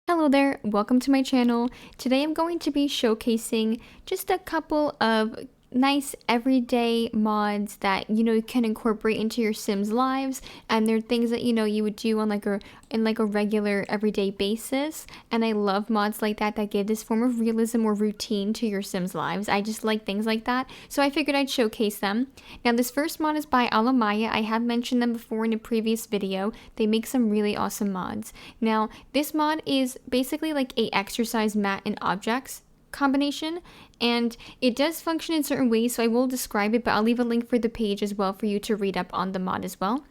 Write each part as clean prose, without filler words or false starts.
Hello there, welcome to my channel. Today I'm going to be showcasing just a couple of nice everyday mods that you can incorporate into your Sims lives, and they're things that you would do on a regular everyday basis. And I love mods like that give this form of realism or routine to your Sims lives. I just like things like that, so I figured I'd showcase them. Now this first mod is by Alamaya. I have mentioned them before in a previous video. They make some really awesome mods. Now this mod is basically like a exercise mat and objects combination, and it does function in certain ways, so I will describe it, but I'll leave a link for the page as well for you to read up on the mod as well.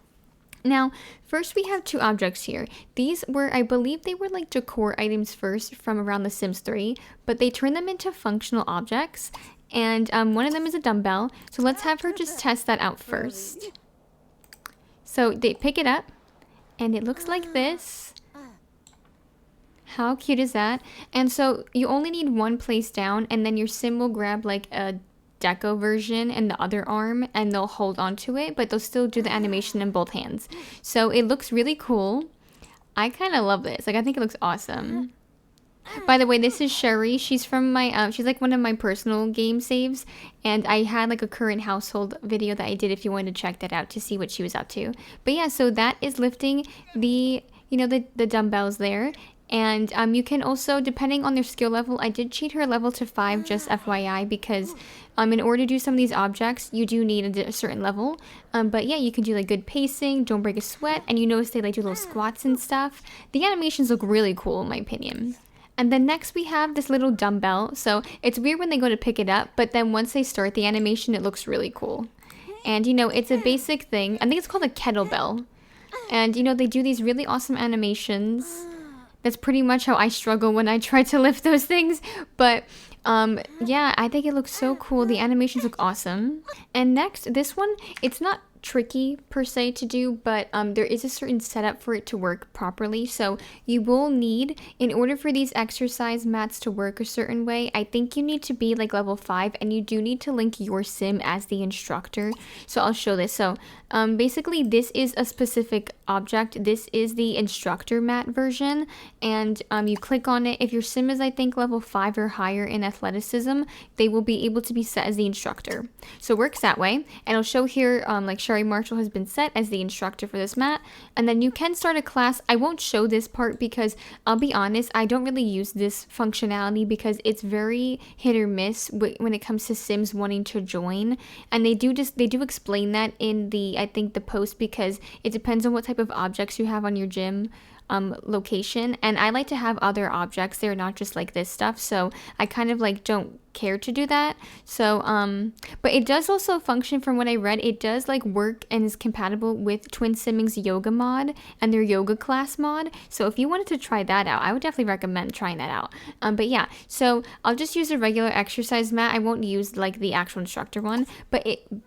Now, first we have two objects here. These were, I believe they were like decor items first from around The Sims 3, but they turned them into functional objects, and one of them is a dumbbell, so let's have her just test that out first. So they pick it up, and it looks like this. How cute is that? And so you only need one place down, and then your Sim will grab like a deco version in the other arm, and they'll hold onto it, but they'll still do the animation in both hands. So it looks really cool. I kind of love this. Like, I think it looks awesome. By the way, this is Sherry. She's from my, she's like one of my personal game saves, and I had like a current household video that I did if you wanted to check that out to see what she was up to. But yeah, so that is lifting the, the dumbbells there. And you can also, depending on their skill level, I did cheat her level to 5, just FYI, because in order to do some of these objects, you do need a certain level. But yeah, you can do like good pacing, don't break a sweat, and you notice they like do little squats and stuff. The animations look really cool in my opinion. And then next we have this little dumbbell. So it's weird when they go to pick it up, but then once they start the animation, it looks really cool. And it's a basic thing. I think it's called a kettlebell. And they do these really awesome animations. That's pretty much how I struggle when I try to lift those things. But yeah, I think it looks so cool. The animations look awesome. And next, this one, it's not tricky per se to do, but there is a certain setup for it to work properly. So you will need, in order for these exercise mats to work a certain way, I think you need to be like level 5, and you do need to link your Sim as the instructor. So I'll show this. So basically this is a specific object. This is the instructor mat version, and you click on it. If your Sim is, I think, level 5 or higher in athleticism, they will be able to be set as the instructor. So it works that way. And I'll show here like Sherry Marshall has been set as the instructor for this mat, and then you can start a class. I won't show this part because I'll be honest, I don't really use this functionality because it's very hit or miss when it comes to Sims wanting to join, and they do explain that in the, I think, the post, because it depends on what type of objects you have on your gym location, and I like to have other objects there, not just like this stuff, so I kind of like don't care to do that. So but it does also function, from what I read, it does like work and is compatible with Twin Simming's yoga mod and their yoga class mod. So if you wanted to try that out, I would definitely recommend trying that out. But yeah, so I'll just use a regular exercise mat. I won't use like the actual instructor one, but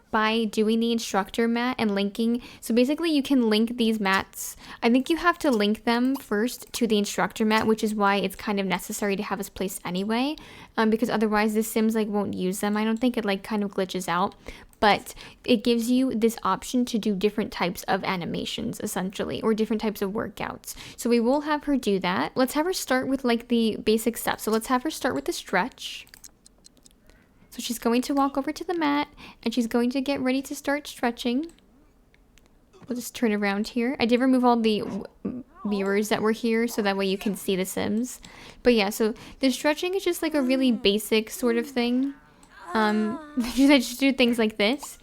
by doing the instructor mat and linking, so basically you can link these mats. I think you have to link them first to the instructor mat, which is why it's kind of necessary to have this placed anyway, because otherwise the Sims like won't use them. I don't think it like kind of glitches out, but it gives you this option to do different types of animations essentially, or different types of workouts. So we will have her do that. Let's have her start with like the basic stuff. So let's have her start with the stretch. So she's going to walk over to the mat, and she's going to get ready to start stretching. We'll just turn around here. I did remove all the mirrors that were here, so that way you can see the Sims. But yeah, so the stretching is just like a really basic sort of thing. I just do things like this.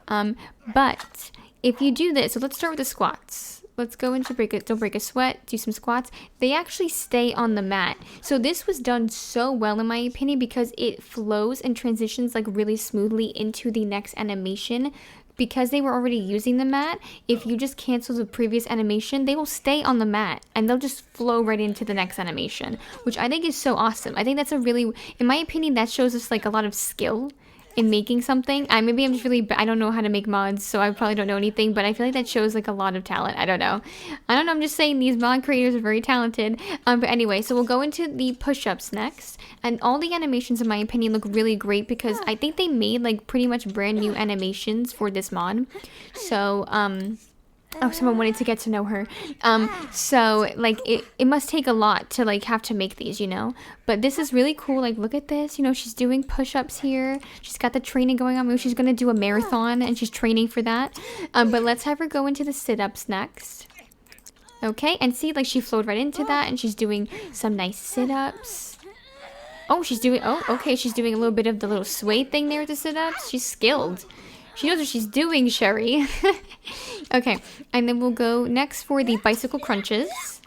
But if you do this, so let's start with the squats. Let's go into don't break a sweat, do some squats. They actually stay on the mat. So this was done so well in my opinion, because it flows and transitions like really smoothly into the next animation. Because they were already using the mat, if you just cancel the previous animation, they will stay on the mat and they'll just flow right into the next animation, which I think is so awesome. I think that's a really, in my opinion, that shows us like a lot of skill in making something. Maybe I'm just really, I don't know how to make mods, so I probably don't know anything, but I feel like that shows like a lot of talent. I don't know, I'm just saying these mod creators are very talented. But anyway, so we'll go into the push-ups next, and all the animations in my opinion look really great, because I think they made like pretty much brand new animations for this mod. So Oh, someone wanted to get to know her. So like it must take a lot to like have to make these, you know. But this is really cool. Like look at this. You know, she's doing push-ups here. She's got the training going on. Maybe she's gonna do a marathon and she's training for that. But let's have her go into the sit-ups next. Okay, and see, like she flowed right into that, and she's doing some nice sit-ups. Oh, she's doing. Oh, okay, she's doing a little bit of the little sway thing there with the sit-ups. She's skilled. She knows what she's doing, Sherry. Okay, and then we'll go next for the bicycle crunches.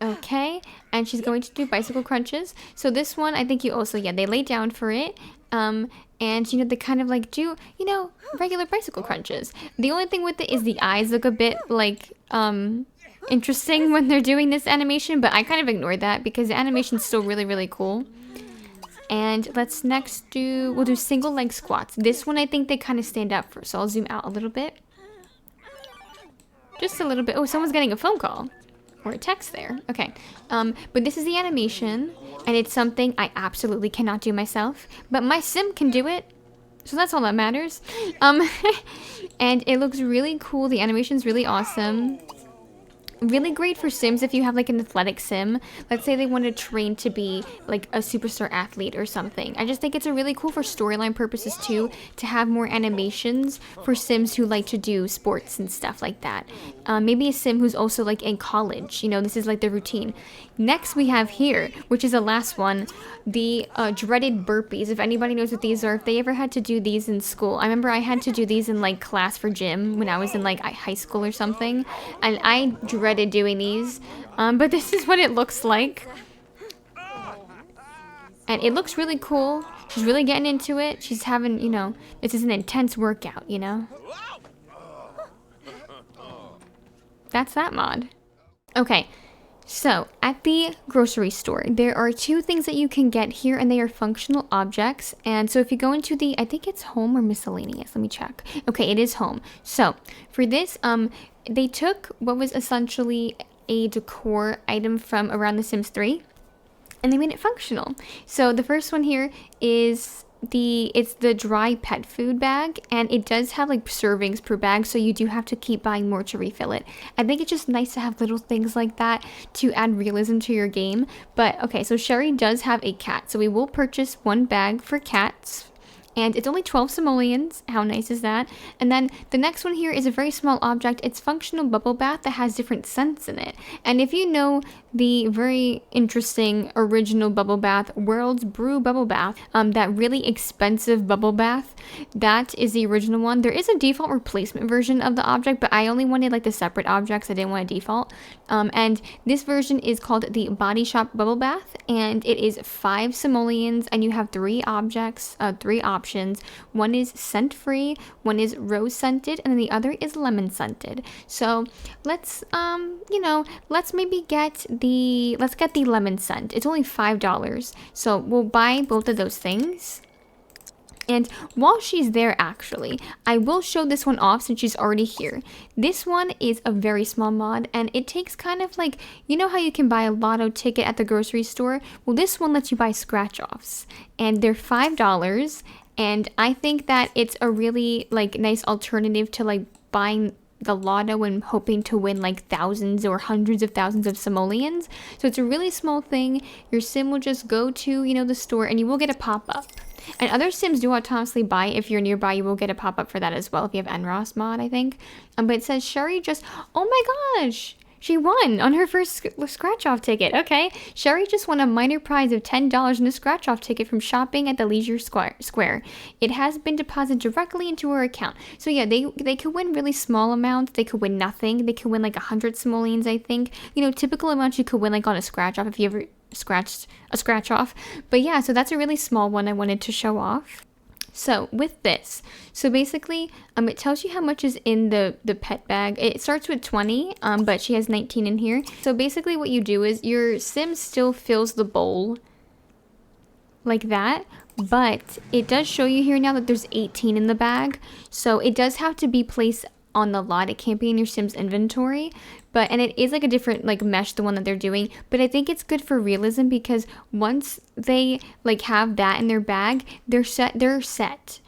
Okay, and she's going to do bicycle crunches. So this one, I think you also, yeah, they lay down for it. And, you know, they kind of like do, you know, regular bicycle crunches. The only thing with it is the eyes look a bit like, interesting when they're doing this animation, but I kind of ignored that because the animation's still really, really cool. And let's next we'll do single leg squats. This one I think they kind of stand up for, so I'll zoom out a little bit. Just a little bit. Oh, someone's getting a phone call. Or a text there. Okay. But this is the animation, and it's something I absolutely cannot do myself, but my sim can do it. So that's all that matters. And it looks really cool. The animation's really awesome. Really great for sims if you have like an athletic sim. Let's say they want to train to be like a superstar athlete or something. I just think it's a really cool for storyline purposes too, to have more animations for sims who like to do sports and stuff like that. Maybe a sim who's also like in college, you know, this is like their routine. Next we have here, which is the last one, the dreaded burpees. If anybody knows what these are, if they ever had to do these in school. I remember I had to do these in like class for gym when I was in like high school or something, and I dreaded doing these. But this is what it looks like. And it looks really cool. She's really getting into it. She's having, you know, this is an intense workout, you know. That's that mod. Okay. So, at the grocery store, there are two things that you can get here, and they are functional objects. And so if you go into the, I think it's home or miscellaneous, let me check. Okay, it is home. So, for this, they took what was essentially a decor item from around The Sims 3, and they made it functional. So, the first one here is it's the dry pet food bag, and it does have like servings per bag, so you do have to keep buying more to refill it. I think it's just nice to have little things like that to add realism to your game. But okay, so Sherry does have a cat, so we will purchase one bag for cats. And it's only 12 simoleons. How nice is that? And then the next one here is a very small object. It's functional bubble bath that has different scents in it. And if you know the very interesting original bubble bath, World's Brew bubble bath, that really expensive bubble bath, that is the original one. There is a default replacement version of the object, but I only wanted like the separate objects. I didn't want a default. And this version is called the Body Shop bubble bath, and it is 5 simoleons, and you have 3 objects, 3 options. One is scent free, one is rose scented, and then the other is lemon scented. So let's let's get the lemon scent. It's only $5, so we'll buy both of those things. And while she's there, actually, I will show this one off since she's already here. This one is a very small mod, and it takes kind of like, you know how you can buy a lotto ticket at the grocery store? Well, this one lets you buy scratch-offs, and they're $5, and I think that it's a really like nice alternative to like buying the lotto and hoping to win like thousands or hundreds of thousands of simoleons. So it's a really small thing. Your sim will just go to, you know, the store, and you will get a pop-up. And other sims do autonomously buy. If you're nearby, you will get a pop-up for that as well if you have NROS mod, I think. But it says Sherry just, oh my gosh, she won on her first scratch-off ticket. Okay, Sherry just won a minor prize of $10 in a scratch-off ticket from shopping at the Leisure Square. It has been deposited directly into her account. So yeah, they could win really small amounts. They could win nothing. They could win like 100 simoleons, I think. You know, typical amounts you could win like on a scratch-off if you ever scratched a scratch-off. But yeah, so that's a really small one I wanted to show off. So with this, so basically, it tells you how much is in the pet bag. It starts with 20, but she has 19 in here. So basically what you do is your sim still fills the bowl like that, but it does show you here now that there's 18 in the bag. So it does have to be placed on the lot. It can't be in your sim's inventory, and it is like a different like mesh, the one that they're doing, but I think it's good for realism because once they like have that in their bag, they're set.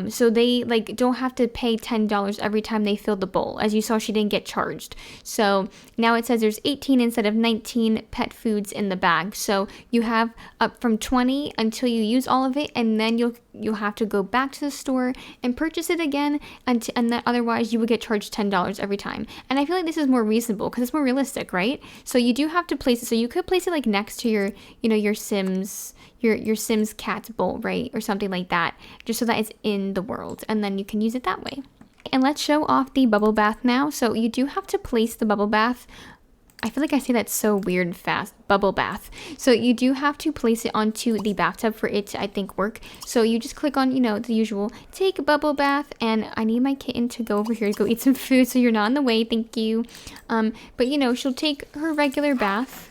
So they like don't have to pay $10 every time they fill the bowl. As you saw, she didn't get charged. So now it says there's 18 instead of 19 pet foods in the bag. So you have up from 20 until you use all of it, and then you'll have to go back to the store and purchase it again, and then otherwise you would get charged $10 every time. And I feel like this is more reasonable because it's more realistic, right? So you do have to place it. So you could place it like next to your, your Sims, your Sims cat bowl, right? Or something like that, just so that it's in the world, and then you can use it that way. And let's show off the bubble bath now. So you do have to place the bubble bath. I feel like I say that so weird and fast. Bubble bath. So you do have to place it onto the bathtub for it to, I think, work. So you just click on, the usual, take a bubble bath. And I need my kitten to go over here to go eat some food, so you're not in the way. Thank you. But, she'll take her regular bath.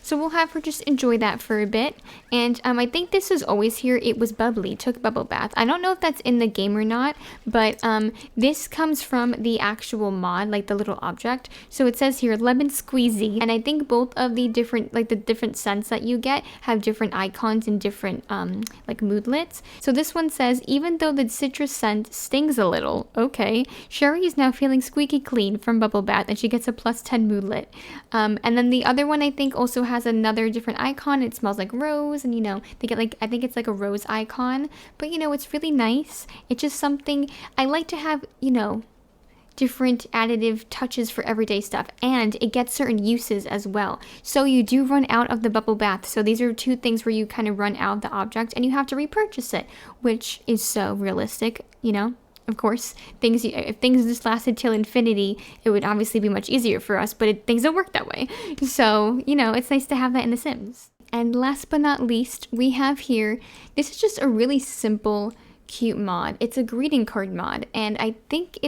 So we'll have her just enjoy that for a bit. And I think this is always here. It was bubbly, took bubble bath. I don't know if that's in the game or not, but this comes from the actual mod, like the little object. So it says here lemon squeezy. And I think both of the different, like the different scents that you get have different icons and different like moodlets. So this one says, even though the citrus scent stings a little, okay, Sherry is now feeling squeaky clean from bubble bath, and she gets a +10 moodlet. And then the other one I think also has another different icon. It smells like rose, and they get like, I think it's like a rose icon, but it's really nice. It's just something I like to have, different additive touches for everyday stuff, and it gets certain uses as well. So you do run out of the bubble bath. So these are two things where you kind of run out of the object and you have to repurchase it, which is so realistic, Of course, if things just lasted till infinity, it would obviously be much easier for us, but things don't work that way. So, it's nice to have that in The Sims. And last but not least, we have here, this is just a really simple, cute mod. It's a greeting card mod, and I think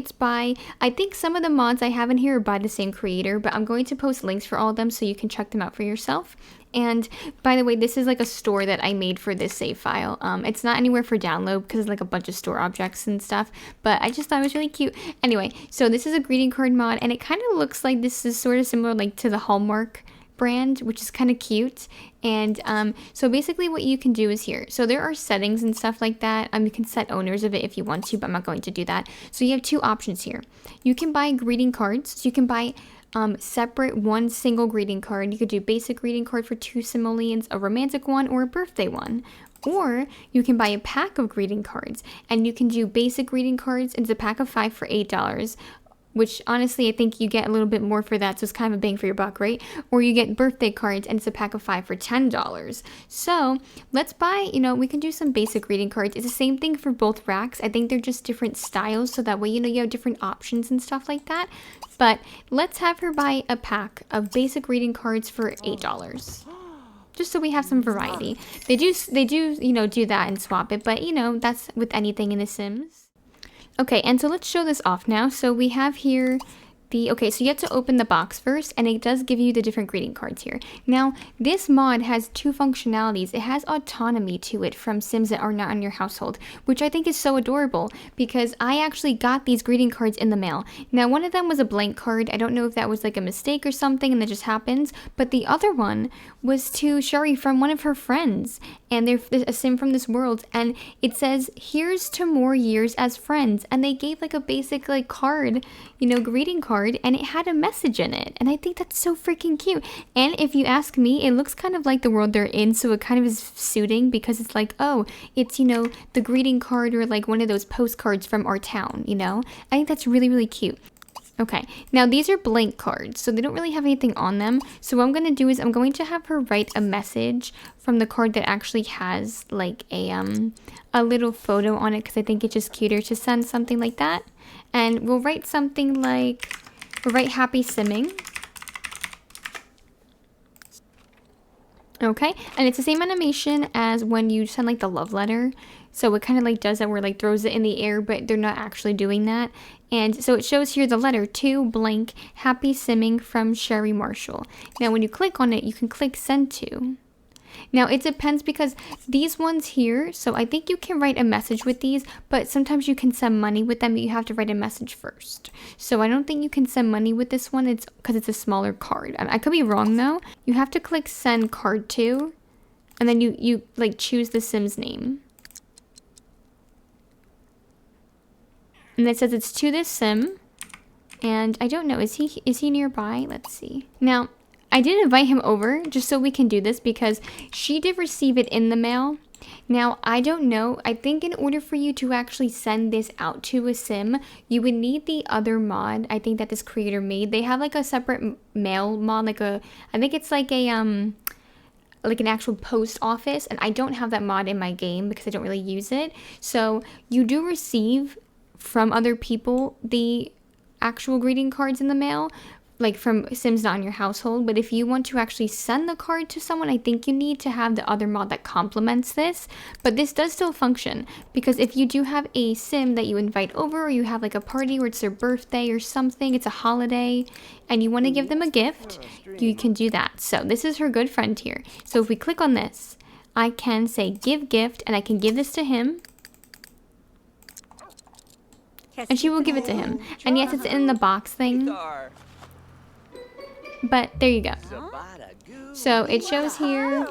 some of the mods I have in here are by the same creator, but I'm going to post links for all of them so you can check them out for yourself. And by the way, this is like a store that I made for this save file. It's not anywhere for download because it's like a bunch of store objects and stuff, but I just thought it was really cute. Anyway, so this is a greeting card mod, and it kind of looks like this is sort of similar like to the Hallmark brand, which is kind of cute. And so basically what you can do is here, so there are settings and stuff like that. You can set owners of it if you want to, but I'm not going to do that. So you have two options here. You can buy greeting cards. So you can buy separate one single greeting card. You could do basic greeting card for 2 simoleons, a romantic one, or a birthday one. Or you can buy a pack of greeting cards, and you can do basic greeting cards, and it's a pack of 5 for $8, which honestly I think you get a little bit more for that, so it's kind of a bang for your buck, right? Or you get birthday cards, and it's a pack of 5 for $10. So let's buy, we can do some basic greeting cards. It's the same thing for both racks. I think they're just different styles, so that way you have different options and stuff like that. But let's have her buy a pack of basic greeting cards for $8. Just so we have some variety. They do do that and swap it, but that's with anything in The Sims. Okay, and so let's show this off now. So we have here okay, so you have to open the box first, and it does give you the different greeting cards here. Now, this mod has 2 functionalities. It has autonomy to it from Sims that are not in your household, which I think is so adorable, because I actually got these greeting cards in the mail. Now, one of them was a blank card. I don't know if that was like a mistake or something, and that just happens, but the other one was to Sherry from one of her friends, and they're a Sim from this world, and it says, here's to more years as friends, and they gave like a basic like card, greeting card, and it had a message in it, and I think that's so freaking cute. And if you ask me, it looks kind of like the world they're in, so it kind of is suiting, because it's like, oh, it's the greeting card, or like one of those postcards from our town. I think that's really, really cute. Okay, now these are blank cards, so they don't really have anything on them. So what I'm going to do is I'm going to have her write a message from the card that actually has like a little photo on it, because I think it's just cuter to send something like that. And we'll write something like, we'll write happy simming. Okay, and it's the same animation as when you send like the love letter. So it kind of like does that, where like throws it in the air, but they're not actually doing that. And so it shows here the letter to blank happy simming from Sherry Marshall. Now when you click on it, you can click send to. Now it depends, because these ones here, so I think you can write a message with these, but sometimes you can send money with them, but you have to write a message first. So I don't think you can send money with this one, it's because it's a smaller card. I could be wrong though. You have to click send card to, and then you like choose the Sim's name. And it says it's to this sim. And I don't know, is he nearby? Let's see. Now, I did invite him over just so we can do this because she did receive it in the mail. Now, I don't know. I think in order for you to actually send this out to a sim, you would need the other mod I think that this creator made. They have like a separate mail mod, I think it's like an actual post office, and I don't have that mod in my game because I don't really use it. So you do receive from other people the actual greeting cards in the mail, like from sims not in your household. But if you want to actually send the card to someone, I think you need to have the other mod that complements this. But this does still function, because if you do have a sim that you invite over, or you have like a party where it's their birthday or something, it's a holiday, and you want to give them a gift, you can do that. So this is her good friend here. So if we click on this, I can say give gift, and I can give this to him, and she will give it to him. And yes, it's in the box thing, but there you go. So it shows here,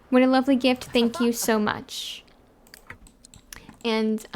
what a lovely gift, thank you so much. And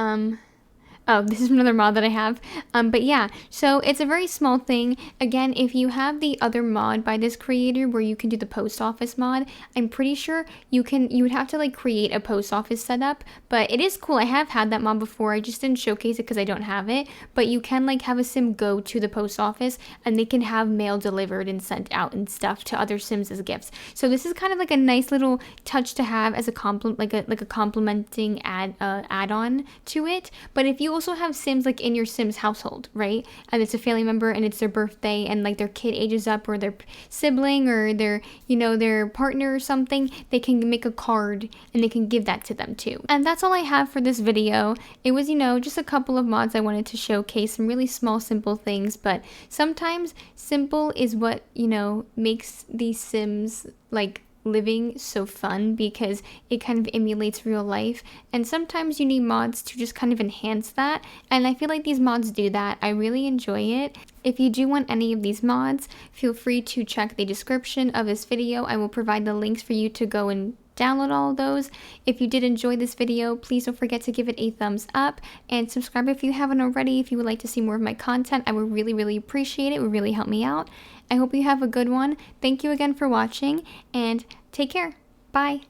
oh, this is another mod that I have. But yeah, so it's a very small thing. Again, if you have the other mod by this creator where you can do the post office mod, I'm pretty sure you would have to like create a post office setup. But it is cool. I have had that mod before. I just didn't showcase it because I don't have it. But you can like have a sim go to the post office, and they can have mail delivered and sent out and stuff to other sims as gifts. So this is kind of like a nice little touch to have as a like a complementing add-on to it. But if you also have sims like in your sim's household, right, and it's a family member and it's their birthday, and like their kid ages up, or their sibling, or their their partner or something, they can make a card and they can give that to them too. And that's all I have for this video. It was just a couple of mods I wanted to showcase, some really small simple things, but sometimes simple is what makes these sims like living so fun, because it kind of emulates real life, and sometimes you need mods to just kind of enhance that, and I feel like these mods do that. I really enjoy it. If you do want any of these mods, feel free to check the description of this video. I will provide the links for you to go and download all of those. If you did enjoy this video, please don't forget to give it a thumbs up, and subscribe if you haven't already. If you would like to see more of my content, I would really appreciate it. It would really help me out. I hope you have a good one. Thank you again for watching, and take care. Bye.